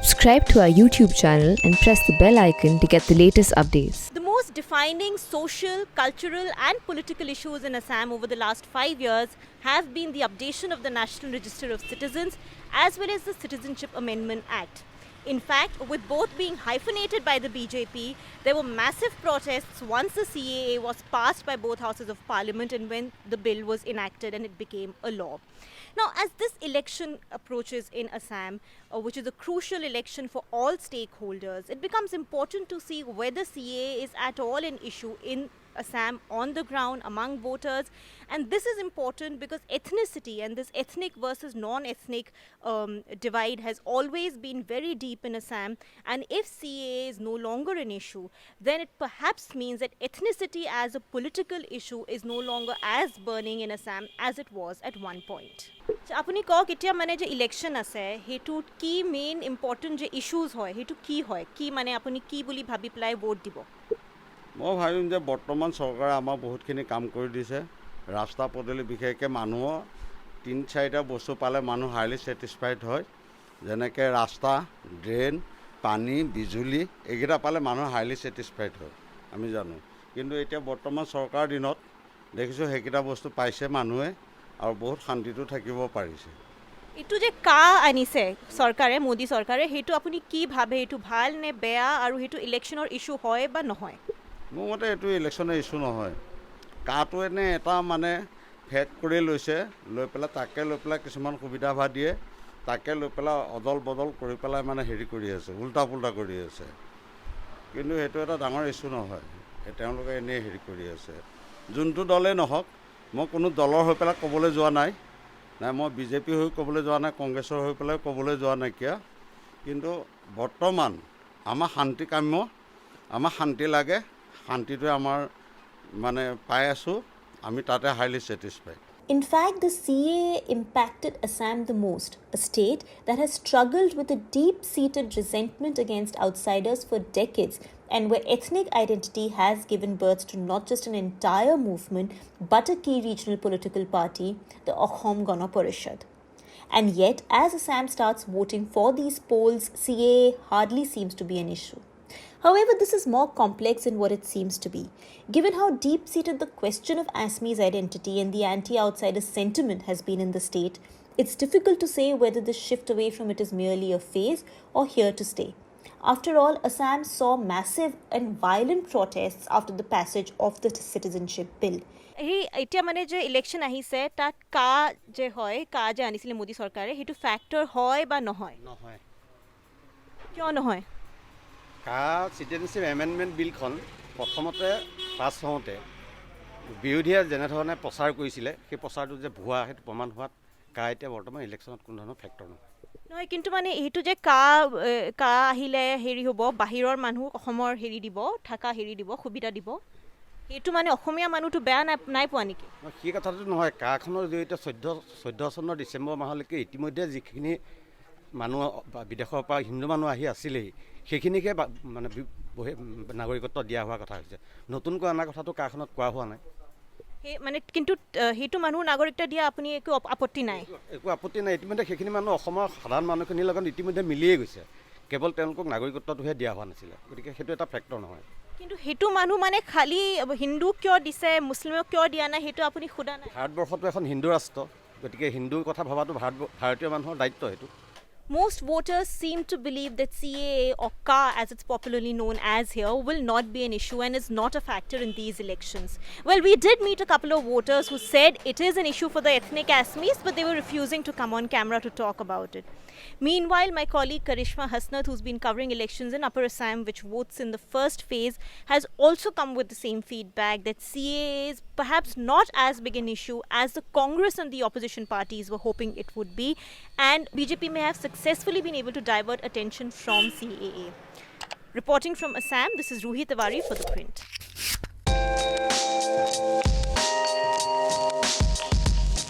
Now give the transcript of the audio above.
Subscribe to our YouTube channel and press the bell icon to get the latest updates. The most defining social, cultural and political issues in Assam over the last 5 years have been the updation of the National Register of Citizens as well as the Citizenship Amendment Act. In fact, with both being hyphenated by the BJP, there were massive protests once the CAA was passed by both houses of parliament and when the bill was enacted and it became a law. Now, as this election approaches in Assam, which is a crucial election for all stakeholders, it becomes important to see whether CAA is at all an issue in Assam on the ground among voters. And this is important because ethnicity and this ethnic versus non-ethnic divide has always been very deep in Assam. And if CAA is no longer an issue, then it perhaps means that ethnicity as a political issue is no longer as burning in Assam as it was at one point. আপুনি কওক এতিয়া মানে যে election আছে হেতুত কি main important যে issues হয় হেতু কি হয় কি মানে আপুনি কি বুলি ভাবি পেলাই ভোট দিব মই ভাবিম যে বৰ্তমান চৰকাৰে আমাৰ বহুতখিনি কাম কৰি দিছে ৰাস্তা পদূলি বিশেষকৈ মানুহৰ ৩-৪টা বস্তু পালে মানুহ হাইলি ছেটিছফাইড হয় যেনেকৈ ৰাস্তা ড্ৰেইন পানী বিজুলী এইকেইটা পালে মানুহ হাইলি ছেটিছফাইড হয় আমি জানো কিন্তু এতিয়া বৰ্তমান চৰকাৰৰ দিনত দেখিছোঁ সেইকেইটা বস্তু পাইছে মানুহে আৰু বহুত শান্তিটো থাকিব পাৰিছে এইটো যে কা আনিছে চৰকাৰে মোদী চৰকাৰে হেতু আপুনি কি ভাবে এইটো ভাল নে বেয়া আৰু হেতু ইলেকশ্যনৰ ইস্যু হয় বা নহয় মোৰ মতে এইটো ইলেকশ্যনৰ ইস্যু নহয় কাটো এনে এটা মানে ফেক কৰি লৈছে লৈ পেলাই তাকে লৈ পেলাই কিছুমান সুবিধা ভা দিয়ে তাকে লৈ পেলাই অদল বদল কৰি পেলাই মানে হেৰি কৰি আছে উল্টা পুল্টা কৰি আছে কিন্তু সেইটো এটা ডাঙৰ ইস্যু নহয় তেওঁলোকে এনেই হেৰি কৰি আছে যোনটো দলে নহওক মই কোনো দলৰ হৈ পেলাই ক'বলৈ যোৱা নাই মই বিজেপি হৈ ক'বলৈ যোৱা নাই কংগ্ৰেছৰ হৈ পেলাই ক'বলৈ যোৱা নাইকিয়া কিন্তু বৰ্তমান আমাৰ শান্তিকাম্য আমাৰ শান্তি লাগে শান্তিটোৱে আমাৰ মানে পাই আছোঁ আমি তাতে highly satisfied In fact, the CAA impacted Assam the most, a state that has struggled with a deep-seated resentment against outsiders for decades and where ethnic identity has given birth to not just an entire movement but a key regional political party, the Akhom Gana Parishad. And yet, as Assam starts voting for these polls, CAA hardly seems to be an issue. However, this is more complex than what it seems to be. Given how deep-seated the question of Assamese identity and the anti-outsider sentiment has been in the state, it's difficult to say whether this shift away from it is merely a phase or here to stay. After all, Assam saw massive and violent protests after the passage of the citizenship bill. এই এতিয়া মানে যে election আহিছে তাত কা যে হয় কা যে আনিছিলে মোদী চৰকাৰে হেতু ফ্যাক্টৰ হয় বা নহয় নহয় কিয় নহয় কা চিটিজেনশ্বিপ এমেণ্ডমেণ্ট বিলখন প্ৰথমতে পাছ হওঁতে বিৰোধীয়ে যেনেধৰণে প্ৰচাৰ কৰিছিলে সেই প্ৰচাৰটো যে ভুৱা সেইটো প্ৰমাণ হোৱাত কা এতিয়া বৰ্তমান ইলেকশ্যনত কোনো ধৰণৰ ফেক্টৰ নহয় নহয় কিন্তু মানে এইটো যে কা কা আহিলে হেৰি হ'ব বাহিৰৰ মানুহ অসমৰ হেৰি দিব থাকা হেৰি দিব সুবিধা দিব সেইটো মানে অসমীয়া মানুহটো বেয়া নাই পোৱা নেকি সেই কথাটো নহয় কাখনৰ জৰিয়তে 14 চনৰ ডিচেম্বৰ মাহলৈকে ইতিমধ্যে যিখিনি মানুহ বিদেশৰ পৰা হিন্দু মানুহ আহি আছিলেই সেইখিনিকে মানে নাগৰিকত্ব দিয়া হোৱা কথা হৈছে নতুনকৈ অনা কথাটো কাখনত কোৱা হোৱা নাই মানে কিন্তু হেতু মানুহ নাগৰিকত্ব দিয়া আপুনি একো আপত্তি নাই একো আপত্তি নাই ইতিমধ্যে সেইখিনি মানুহ অসমৰ সাধাৰণ মানুহখিনিৰ লগত ইতিমধ্যে মিলিয়ে গৈছে কেৱল তেওঁলোকক নাগৰিকত্বটোহে দিয়া হোৱা নাছিলে গতিকে সেইটো এটা ফেক্টৰ নহয় কিন্তু হেতু মানুহ মানে খালি হিন্দু কিয় দিছে মুছলিমক কিয় দিয়া নাই হেতু আপুনি খুদা নাই ভাৰতবৰ্ষটো এখন হিন্দু ৰাষ্ট্ৰ গতিকে হিন্দুৰ কথা ভাবাটো ভাৰতীয় মানুহৰ দায়িত্ব সেইটো Most voters seem to believe that CAA or CA as it's popularly known as here will not be an issue and is not a factor in these elections. Well, we did meet a couple of voters who said it is an issue for the ethnic Assamese but they were refusing to come on camera to talk about it. Meanwhile, my colleague Karishma Hasnath, who's been covering elections in Upper Assam, which votes in the first phase, has also come with the same feedback that CAA is perhaps not as big an issue as the Congress and the opposition parties were hoping it would be, and BJP may have successfully been able to divert attention from CAA. Reporting from Assam, this is Ruhi Tiwari for The Print.